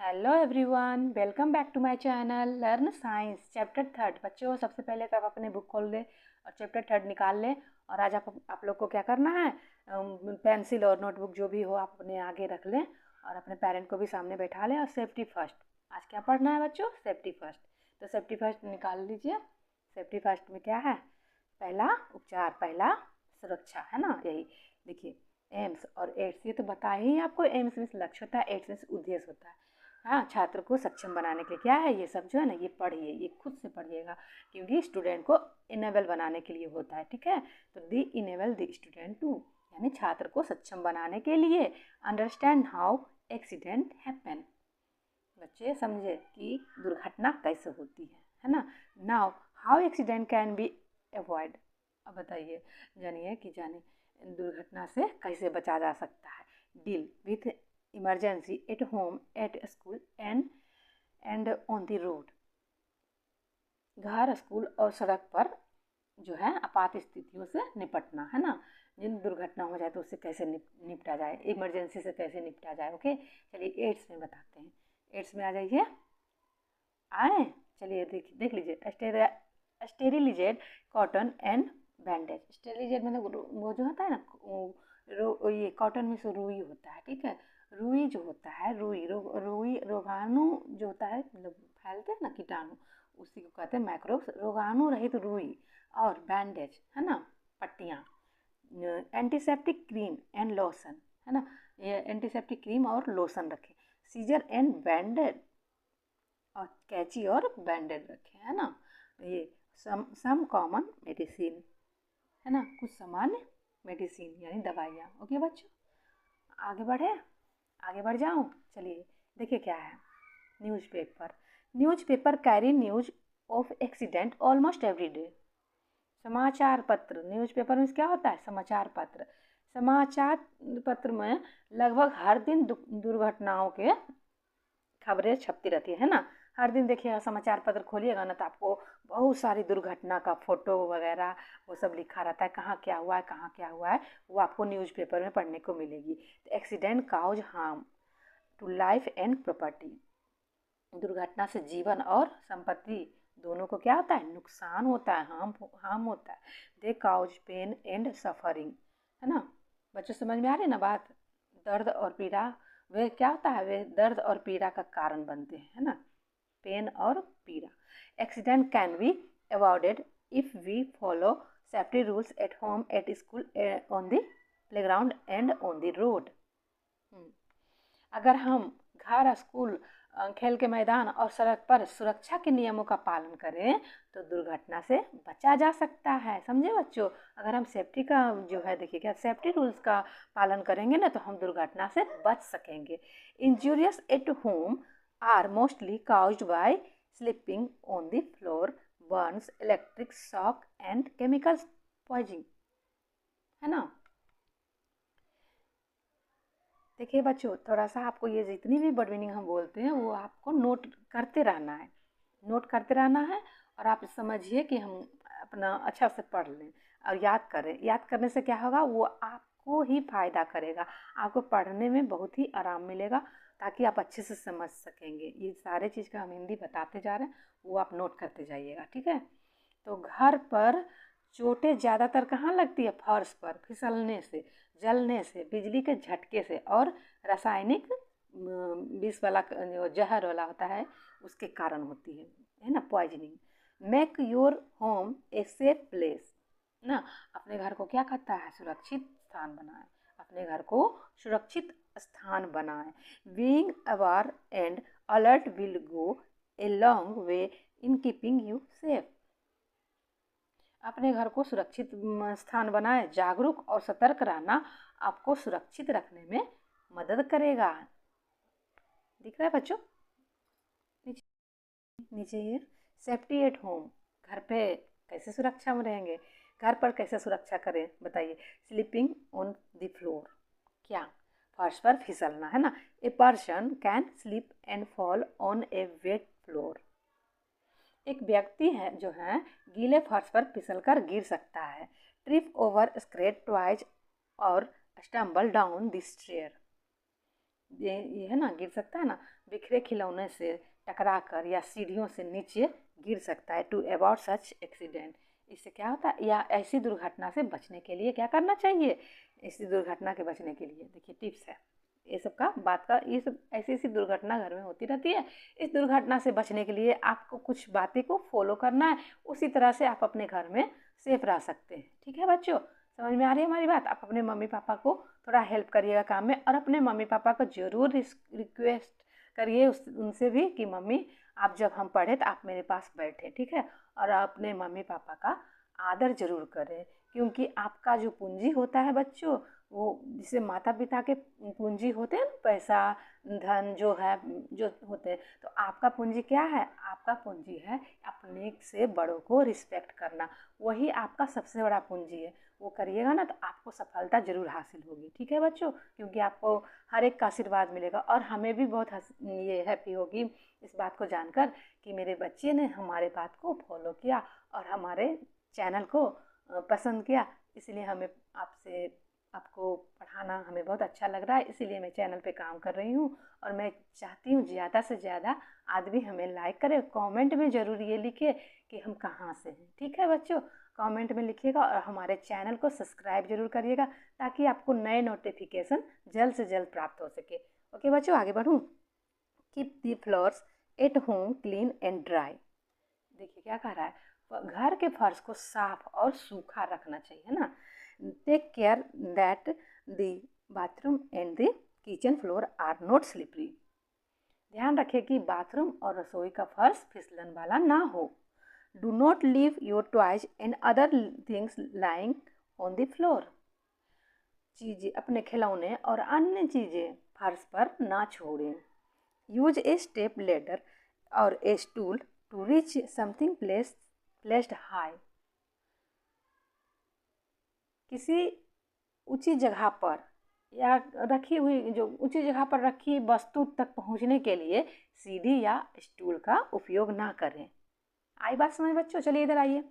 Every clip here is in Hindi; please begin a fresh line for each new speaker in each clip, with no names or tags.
Hello everyone, welcome back to my channel learn science chapter third. बच्चों, सबसे पहले तो आप अपने बुक खोल लें और चैप्टर थर्ड निकाल लें। और आज आप लोग को क्या करना है, पेंसिल और नोटबुक जो भी हो आप अपने आगे रख लें और अपने पेरेंट को भी सामने बैठा लें। और सेफ्टी फर्स्ट, आज क्या पढ़ना है बच्चों? Safety first. तो सेफ्टी फर्स्ट निकाल लीजिए। सेफ्टी फर्स्ट में क्या है? पहला उपचार, पहला सुरक्षा, है ना? यही देखिए, एम्स और एड्स, ये तो बता ही आपको। एम्स मीन्स लक्ष्य होता है, एड्स मीन्स उद्देश्य होता है। हाँ, छात्र को सक्षम बनाने के लिए क्या है, ये सब जो है ना, ये पढ़िए, ये खुद से पढ़िएगा, क्योंकि स्टूडेंट को इनेबल बनाने के लिए होता है। ठीक है, तो दी इनेबल द स्टूडेंट टू, यानी छात्र को सक्षम बनाने के लिए अंडरस्टैंड हाउ एक्सीडेंट हैपन। बच्चे समझे कि दुर्घटना कैसे होती है ना? Now how accident can be avoid. अब बताइए, जानिए कि जाने दुर्घटना से कैसे बचा जा सकता है। Deal with emergency eight home, at school and on the road. घर, स्कूल और सड़क पर जो है आपात स्थितियों से निपटना, है ना? जिन दुर्घटना हो जाए तो उससे कैसे निपटा जाए, इमरजेंसी से कैसे निपटा जाए। ओके, चलिए एड्स में बताते हैं। एड्स में आ जाइए, आए, चलिए देख लीजिए। स्टेरिलिजेड कॉटन एंड बैंडेज। स्टेरिलिजेड मतलब वो जो होता है ना, ये कॉटन में से रुई होता है। ठीक है, रुई जो होता है, रुई रोगाणु जो होता है, मतलब फैलते हैं ना कीटाणु, उसी को कहते हैं माइक्रोब्स। रोगाणु रहित रुई और बैंडेज, है ना, पट्टियाँ। एंटीसेप्टिक क्रीम एंड लोशन, है ना, ये एंटीसेप्टिक क्रीम और लोशन रखें। सीजर एंड बैंडेड, और कैंची और बैंडेड रखें, है ना। ये सम कॉमन मेडिसिन, है ना, कुछ सामान्य मेडिसिन यानी दवाइयाँ। ओके बच्चों, आगे बढ़े, आगे बढ़ जाऊँ। चलिए देखिए क्या है। Newspaper, newspaper carry news of accident almost every day. समाचार पत्र, न्यूज़पेपर में क्या होता है? समाचार पत्र। समाचार पत्र में लगभग हर दिन दुर्घटनाओं के खबरें छपती रहती है ना। हर दिन देखिएगा, समाचार पत्र खोलिएगा ना, तो आपको बहुत सारी दुर्घटना का फोटो वगैरह वो सब लिखा रहता है, कहाँ क्या हुआ है, कहाँ क्या हुआ है, वो आपको न्यूज़पेपर में पढ़ने को मिलेगी। तो accident cause harm to life and property. दुर्घटना से जीवन और संपत्ति दोनों को क्या होता है? नुकसान होता है, हार्म होता है। दे काउज पेन एंड सफरिंग, है ना। बच्चों समझ में आ रही है ना बात? दर्द और पीड़ा, वे क्या होता है, वे दर्द और पीड़ा का कारण बनते हैं, है ना, पेन और पीड़ा। Accident can be avoided if we follow safety rules at home, at school, on the playground and on the road. अगर हम घर, स्कूल, खेल के मैदान और सड़क पर सुरक्षा के नियमों का पालन करें तो दुर्घटना से बचा जा सकता है। समझे बच्चों? अगर हम सेफ्टी का जो है, देखिए क्या, सेफ्टी रूल्स का पालन करेंगे ना, तो हम दुर्घटना से बच सकेंगे। Injuries at home are mostly caused by slipping on the floor, burns, electric shock and chemical poisoning, है ना। देखिए बच्चों, थोड़ा सा आपको ये जितनी भी वर्ड मीनिंग हम बोलते हैं वो आपको नोट करते रहना है, नोट करते रहना है। और आप समझिए कि हम अपना अच्छा से पढ़ लें और याद करें। याद करने से क्या होगा, वो आपको ही फ़ायदा करेगा, आपको पढ़ने में बहुत ही आराम मिलेगा, ताकि आप अच्छे से समझ सकेंगे। ये सारे चीज़ का हम हिंदी बताते जा रहे हैं, वो आप नोट करते जाइएगा। ठीक है, तो घर पर चोटें ज़्यादातर कहाँ लगती है? फर्श पर फिसलने से, जलने से, बिजली के झटके से, और रासायनिक विष वाला जो जहर वाला होता है उसके कारण होती है ना, poisoning. Make your home a safe place ना, अपने घर को क्या कहता है? सुरक्षित स्थान बनाए, अपने घर को सुरक्षित स्थान बनाए। Being aware and alert will go a long way in keeping you safe. अपने घर को सुरक्षित स्थान बनाए, जागरूक और सतर्क रहना आपको सुरक्षित रखने में मदद करेगा। दिख रहा है बच्चों? नीचे नीचे ये सेफ्टी एट होम, घर पे कैसे सुरक्षा में रहेंगे, घर पर कैसे सुरक्षा करें बताइए? स्लीपिंग ऑन द फ्लोर, क्या? फर्श पर फिसलना, है ना। A person can sleep and fall on A wait floor. एक व्यक्ति है जो है गीले फर्श पर फिसलकर गिर सकता है। ट्रिप ओवर स्क्रेड ट्वाइस और स्टम्बल डाउन द स्टेयर। ये है ना, गिर सकता है ना, बिखरे खिलौने से टकरा कर या सीढ़ियों से नीचे गिर सकता है। टू अवॉइड सच एक्सीडेंट, इससे क्या होता है, या ऐसी दुर्घटना से बचने के लिए क्या करना चाहिए, ऐसी दुर्घटना के बचने के लिए देखिए टिप्स है ये सब का बात का, ये सब ऐसी ऐसी दुर्घटना घर में होती रहती है। इस दुर्घटना से बचने के लिए आपको कुछ बातें को फॉलो करना है, उसी तरह से आप अपने घर में सेफ रह सकते हैं। ठीक है बच्चों, समझ में आ रही है हमारी बात। आप अपने मम्मी पापा को थोड़ा हेल्प करिएगा काम में, और अपने मम्मी पापा को ज़रूर रिक्वेस्ट करिए उनसे भी कि मम्मी आप जब हम पढ़े तो आप मेरे पास बैठे, ठीक है। और अपने मम्मी पापा का आदर जरूर करें, क्योंकि आपका जो पूंजी होता है बच्चों, वो जिसे माता पिता के पूंजी होते हैं ना, पैसा धन जो है जो होते हैं, तो आपका पूंजी क्या है, आपका पूंजी है अपने से बड़ों को रिस्पेक्ट करना, वही आपका सबसे बड़ा पूंजी है। वो करिएगा ना तो आपको सफलता जरूर हासिल होगी। ठीक है बच्चों, क्योंकि आपको हर एक का आशीर्वाद मिलेगा, और हमें भी बहुत ये हैप्पी होगी इस बात को जानकर कि मेरे बच्चे ने हमारे बात को फॉलो किया और हमारे चैनल को पसंद किया। इसलिए हमें आपको पढ़ाना हमें बहुत अच्छा लग रहा है, इसीलिए मैं चैनल पे काम कर रही हूँ। और मैं चाहती हूँ ज़्यादा से ज़्यादा आदमी हमें लाइक करे, कमेंट में ज़रूर ये लिखे कि हम कहाँ से हैं। ठीक है बच्चों, कमेंट में लिखिएगा, और हमारे चैनल को सब्सक्राइब जरूर करिएगा ताकि आपको नए नोटिफिकेशन जल्द से जल्द प्राप्त हो सके। ओके बच्चों, आगे बढ़ूँ। Keep the floors at home clean and dry. देखिए क्या कह रहा है, घर के फर्श को साफ और सूखा रखना चाहिए ना। Take care that the bathroom and the kitchen floor are not slippery. ध्यान रखें कि बाथरूम और रसोई का फर्श फिसलन वाला ना हो। Do not leave your toys and other things lying on the floor. चीज़ें, अपने खिलौने और अन्य चीज़ें फर्श पर ना छोड़ें। यूज ए स्टेप लेडर और a stool to reach something placed high. किसी ऊंची जगह पर या रखी हुई, जो ऊंची जगह पर रखी वस्तु तक पहुंचने के लिए सीढ़ी या स्टूल का उपयोग ना करें। आई बात समझ बच्चों? चलिए इधर आइए,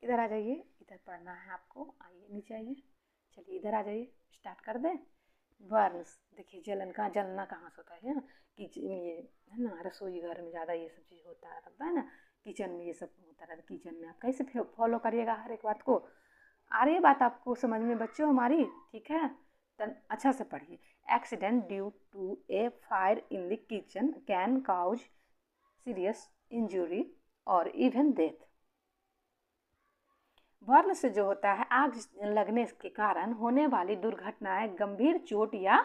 इधर आ जाइए, इधर पढ़ना है आपको। आइए नीचे आइए, चलिए इधर आ जाइए, स्टार्ट कर दें। वर्न्स, देखिए जलना कहाँ से होता है ना, किचन, ये है ना, रसोई घर में ज़्यादा ये सब चीज़ रहता है ना, किचन में ये सब होता रहता है। किचन में आप कैसे फॉलो करिएगा हर एक बात को। आ रही है बात आपको समझ में बच्चों हमारी? ठीक है, तो अच्छा से पढ़िए। Accident due to a fire in the kitchen can cause serious injury और इवन डेथ। बर्न से जो होता है, आग लगने के कारण होने वाली दुर्घटनाएं गंभीर चोट या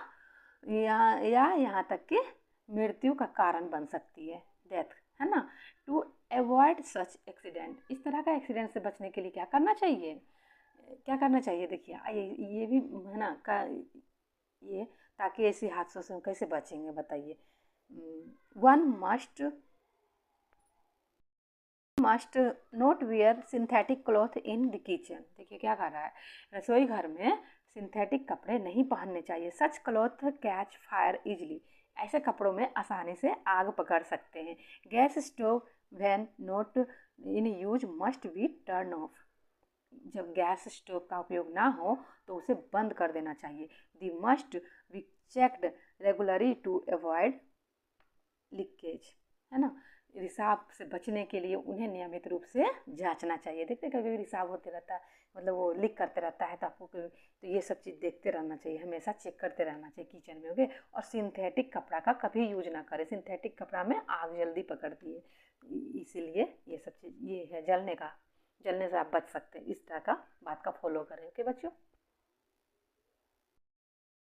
यहाँ तक कि मृत्यु का कारण बन सकती है, डेथ, है ना। टू अवॉइड सच एक्सीडेंट, इस तरह का एक्सीडेंट से बचने के लिए क्या करना चाहिए, क्या करना चाहिए? देखिए ये भी है ना का ये, ताकि ऐसी हादसों से हम कैसे बचेंगे बताइए। One must not wear synthetic cloth in the kitchen. देखिए क्या कह रहा है, रसोई घर में सिंथेटिक कपड़े नहीं पहनने चाहिए। सच क्लॉथ कैच फायर इजली, ऐसे कपड़ों में आसानी से आग पकड़ सकते हैं। Gas stove when not in use must be turn off, जब गैस स्टोव का उपयोग ना हो तो उसे बंद कर देना चाहिए। They must be checked regularly to avoid leakage, है ना। रिसाव से बचने के लिए उन्हें नियमित रूप से जांचना चाहिए। देखते कभी कभी रिसाव होते रहता है, मतलब वो लीक करते रहता है, तो आपको तो ये सब चीज़ देखते रहना चाहिए, हमेशा चेक करते रहना चाहिए किचन में। ओके, और सिंथेटिक कपड़ा का कभी यूज ना करें, सिंथेटिक कपड़ा में आग जल्दी पकड़ती है, इसीलिए ये सब चीज़ ये है, जलने से आप बच सकते हैं। इस तरह का बात का फॉलो करें। ओके बच्चों,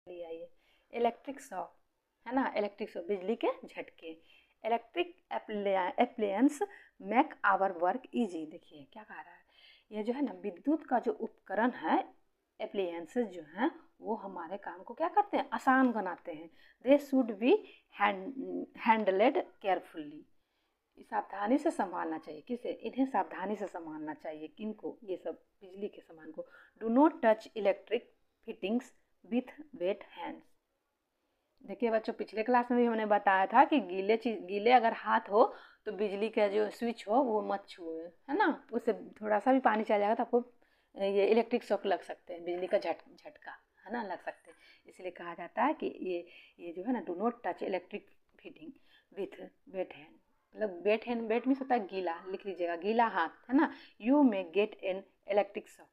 आइए, इलेक्ट्रिक शॉक, है ना, इलेक्ट्रिक शॉक, बिजली के झटके। Electric appliances make our work easy. देखिए क्या कह रहा है, ये जो है ना, विद्युत का जो उपकरण है, एप्लायंसेस जो हैं, वो हमारे काम को क्या करते हैं, आसान बनाते हैं। दे शुड बी हैंडलेड केयरफुली, सावधानी से संभालना चाहिए। किसे? इन्हें सावधानी से संभालना चाहिए। किनको? ये सब बिजली के सामान को। Do not touch electric fittings with wet hands. देखिए बच्चों, पिछले क्लास में भी हमने बताया था कि गीले अगर हाथ हो तो बिजली का जो स्विच हो वो मत छुए, है ना। उससे थोड़ा सा भी पानी चला जाएगा तो आपको ये इलेक्ट्रिक शॉक लग सकते हैं, बिजली का झटका, है ना, लग सकते हैं। इसलिए कहा जाता है कि ये जो है ना, do not touch electric feeding with wait hand. मतलब वेट हैंड, वेट मीन्स होता है गीला, लिख लीजिएगा, गीला हाथ, है ना। You may get an electric shock,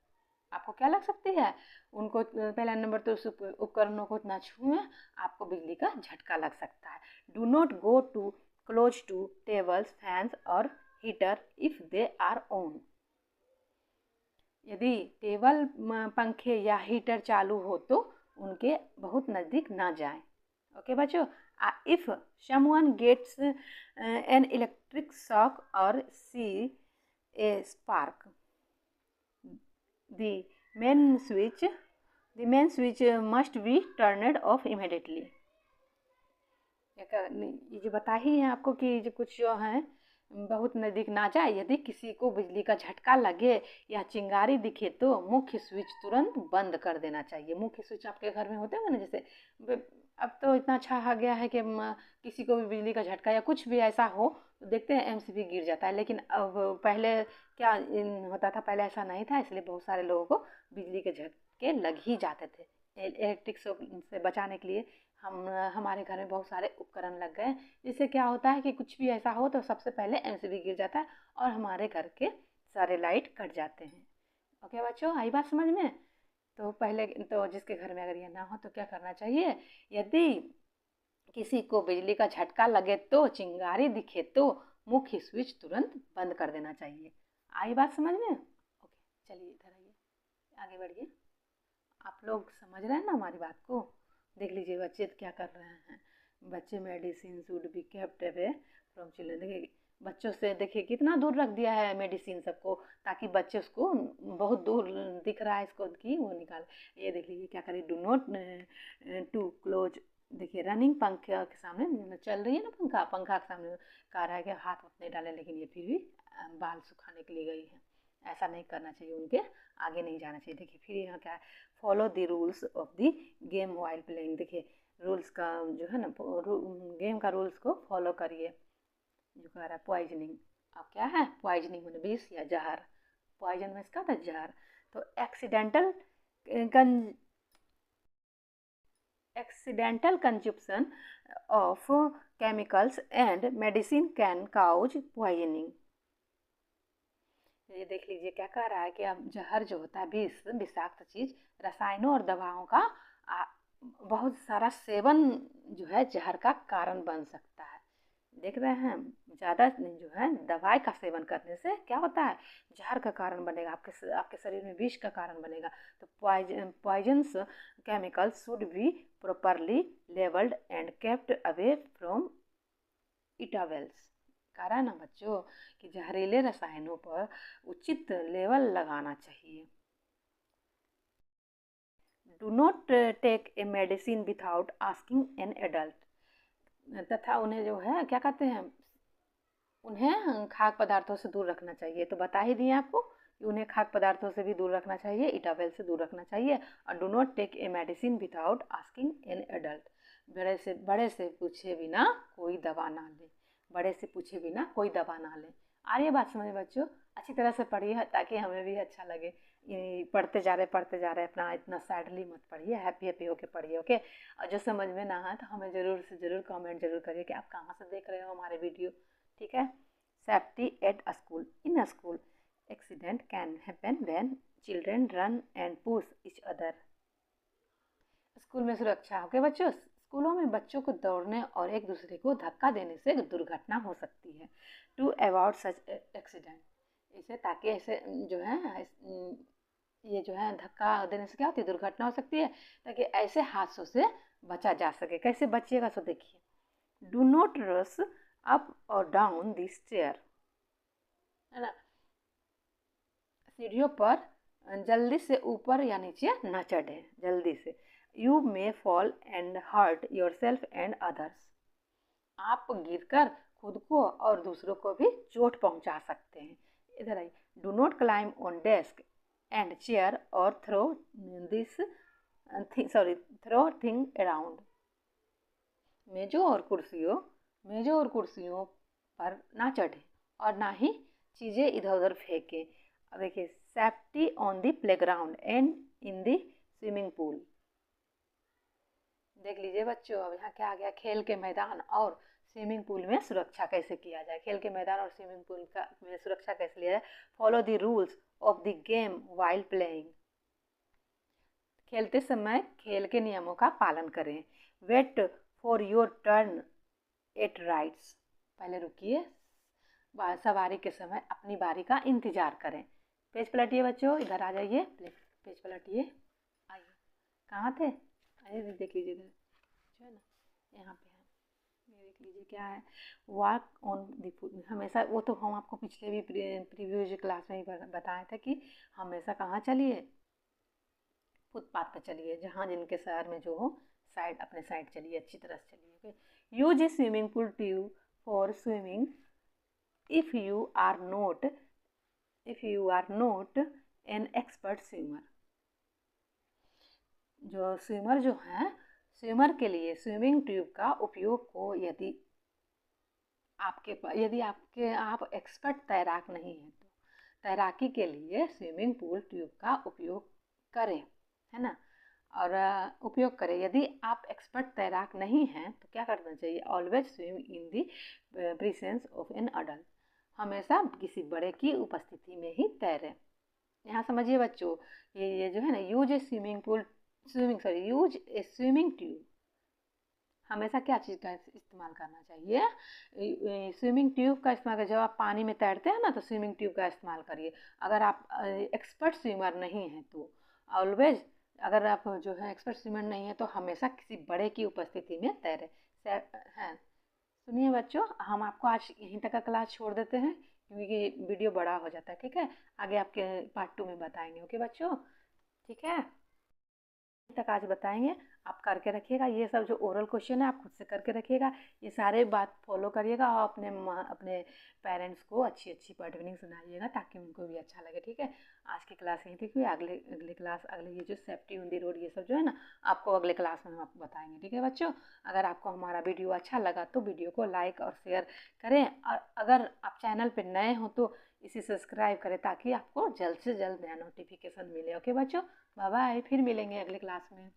आपको क्या लग सकती है, उनको पहला नंबर तो उस उपकरणों को ना छुएं, आपको बिजली का झटका लग सकता है। Do not go too close to tables, fans or heater if they are on. यदि टेबल, पंखे या हीटर चालू हो तो उनके बहुत नज़दीक ना जाएं। ओके बच्चों, if someone gets an electric shock or see a spark, the main switch must be turned off immediately। ये जो बता ही है आपको कि जो कुछ जो है बहुत नज़दीक ना जाए। यदि किसी को बिजली का झटका लगे या चिंगारी दिखे तो मुख्य स्विच तुरंत बंद कर देना चाहिए। मुख्य स्विच आपके घर में होते हैं ना, जैसे अब तो इतना अच्छा आ गया है कि किसी को भी बिजली का झटका या कुछ भी ऐसा हो तो देखते हैं एमसीबी गिर जाता है। लेकिन अब पहले क्या होता था, पहले ऐसा नहीं था, इसलिए बहुत सारे लोगों को बिजली के झटके लग ही जाते थे। इलेक्ट्रिक शॉक से बचाने के लिए हमारे घर में बहुत सारे उपकरण लग गए, जिससे क्या होता है कि कुछ भी ऐसा हो तो सबसे पहले एमसीबी गिर जाता है और हमारे घर के सारे लाइट कट जाते हैं। ओके बच्चों, आई बात समझ में। तो पहले तो जिसके घर में अगर ये ना हो तो क्या करना चाहिए, यदि किसी को बिजली का झटका लगे तो चिंगारी दिखे तो मुख्य स्विच तुरंत बंद कर देना चाहिए। आई बात समझ में। ओके, चलिए इधर आइए, आगे बढ़िए। आप लोग समझ रहे हैं ना हमारी बात को। देख लीजिए बच्चे क्या कर रहे हैं। बच्चे medicine should be kept away from children. देखिए बच्चों से, देखिए कितना दूर रख दिया है मेडिसिन सबको, ताकि बच्चे उसको, बहुत दूर दिख रहा है इसको कि वो निकाल। ये देख लीजिए क्या करें, डू नॉट टू क्लोज। देखिए रनिंग पंखा के सामने चल रही है ना, पंखा के सामने कह रहा है कि हाथ नहीं डाले, लेकिन ये फिर भी बाल सुखाने के लिए गई है। ऐसा नहीं करना चाहिए, उनके आगे नहीं जाना चाहिए। देखिए फिर यहाँ क्या है, follow the rules of the game while playing. देखिए रूल्स का जो है ना, गेम का रूल्स को फॉलो करिए। जो कह रहा है पॉइजनिंग, अब क्या है, पॉइजनिंग मैंने विष या जहर, पॉइजन में इसका था जहर। तो accidental consumption of chemicals and medicine can cause poisoning। ये देख लीजिए क्या कह रहा है कि अब जहर जो होता है, विष, विषाक्त चीज, रसायनों और दवाओं का बहुत सारा सेवन जो है जहर का कारण बन सकता है। देख रहे हैं, ज़्यादा जो है दवाई का सेवन करने से क्या होता है, जहर का कारण बनेगा, आपके शरीर में विष का कारण बनेगा। तो poisons chemicals should be properly labelled and kept away from eatables. कह रहा है ना बच्चों कि जहरीले रसायनों पर उचित लेवल लगाना चाहिए। Do not take a medicine without asking an adult. तथा उन्हें जो है क्या कहते हैं, उन्हें खाद्य पदार्थों से दूर रखना चाहिए। तो बता ही दिए आपको कि उन्हें खाद्य पदार्थों से भी दूर रखना चाहिए, इटावेल से दूर रखना चाहिए। और do not take a medicine without asking an adult. बड़े से पूछे बिना कोई दवा ना ले, बड़े से पूछे बिना कोई दवा ना ले। आ रही है बात समझ बच्चों। अच्छी तरह से पढ़िए ताकि हमें भी अच्छा लगे। पढ़ते जा रहे अपना इतना सैडली मत पढ़िए, हैप्पी हैप्पी होके पढ़िए। ओके, और जो समझ में ना आए तो हमें ज़रूर से ज़रूर कमेंट जरूर करिए कि आप कहाँ से देख रहे हो हमारे वीडियो। ठीक है। Safety at school. In a school accident can happen when children run and push each other. School में सुरक्षा। ओके बच्चों, स्कूलों में बच्चों को दौड़ने और एक दूसरे को धक्का देने से दुर्घटना हो सकती है। टू अवॉइड सच एक्सीडेंट, इसे ताकि ऐसे जो है ये जो है धक्का देने से क्या होती है, दुर्घटना हो सकती है, ताकि ऐसे हादसों से बचा जा सके। कैसे बचिएगा तो देखिए, डू नॉट रश अप और डाउन दिस स्टेयर, है ना, सीढ़ियों पर जल्दी से ऊपर या नीचे न चढ़े जल्दी से। You may fall and hurt yourself and others, आप गिरकर खुद को और दूसरों को भी चोट पहुंचा सकते हैं। इधर आइए, do not climb on desk and chair और थ्रो थिंग अराउंड। मेजों और कुर्सियों पर ना चढ़े और ना ही चीज़ें इधर उधर फेंके। अब देखिए, safety on the playground and in the swimming pool. देख लीजिए बच्चों, अब यहाँ क्या आ गया, खेल के मैदान और स्विमिंग पूल में सुरक्षा कैसे किया जाए। खेल के मैदान और स्विमिंग पूल का में सुरक्षा कैसे लिया जाए। Follow the rules of the game while playing. खेलते समय खेल के नियमों का पालन करें। Wait for your turn at rides. पहले रुकिए, सवारी के समय अपनी बारी का इंतजार करें। पेज पलटिए बच्चों, इधर आ जाइए, पेज पलटिए, आइए, कहाँ थे, अरे देख लीजिए इधर जो है ना, यहाँ पे है, ये देख लीजिए क्या है, वॉक ऑन द फुट। हमेशा, वो तो हम आपको पिछले भी प्रीवियस क्लास में ही बताए थे कि हमेशा कहाँ चलिए, फुटपाथ पे चलिए, जहाँ जिनके शहर में जो हो साइड, अपने साइड चलिए, अच्छी तरह से चलिए। Okay, use a swimming pool tube for swimming if you are not an expert swimmer. जो स्विमर है, स्विमर के लिए स्विमिंग ट्यूब का उपयोग को यदि आप एक्सपर्ट तैराक नहीं हैं तो तैराकी के लिए स्विमिंग पूल ट्यूब का उपयोग करें, है ना, और उपयोग करें। यदि आप एक्सपर्ट तैराक नहीं हैं तो क्या करना चाहिए, always swim in the presence of an adult. हमेशा किसी बड़े की उपस्थिति में ही तैरें। यहाँ समझिए बच्चों, ये जो है ना, यूज ए स्विमिंग ट्यूब, हमेशा क्या चीज़ का इस्तेमाल करना चाहिए, स्विमिंग ट्यूब का इस्तेमाल करिए। जब आप पानी में तैरते हैं ना तो स्विमिंग ट्यूब का इस्तेमाल करिए। अगर आप एक्सपर्ट स्विमर नहीं हैं तो ऑलवेज, अगर आप जो है एक्सपर्ट स्विमर नहीं है तो हमेशा किसी बड़े की उपस्थिति में तैरें। हैं, सुनिए बच्चों, हम आपको आज यहीं तक का क्लास छोड़ देते हैं क्योंकि वीडियो बड़ा हो जाता है, ठीक है। आगे आपके पार्ट 2 में बताएंगे। ओके बच्चों, ठीक है, तक आज बताएंगे। आप करके रखिएगा, ये सब जो ओरल क्वेश्चन है आप खुद से करके रखिएगा, ये सारे बात फॉलो करिएगा और अपने पेरेंट्स को अच्छी अच्छी पढ़नी सुनाइएगा ताकि उनको भी अच्छा लगे, ठीक है। आज की क्लास यहीं तक हुई, अगले क्लास, अगले ये जो सेफ्टी ऑन द रोड ये सब जो है ना, आपको अगले क्लास में हम आपको बताएंगे, ठीक है बच्चों। अगर आपको हमारा वीडियो अच्छा लगा तो वीडियो को लाइक और शेयर करें, और अगर आप चैनल पर नए हो तो इसे सब्सक्राइब करें ताकि आपको जल्द से जल्द नया नोटिफिकेशन मिले। ओके बच्चों, बाय बाय, फिर मिलेंगे अगले क्लास में।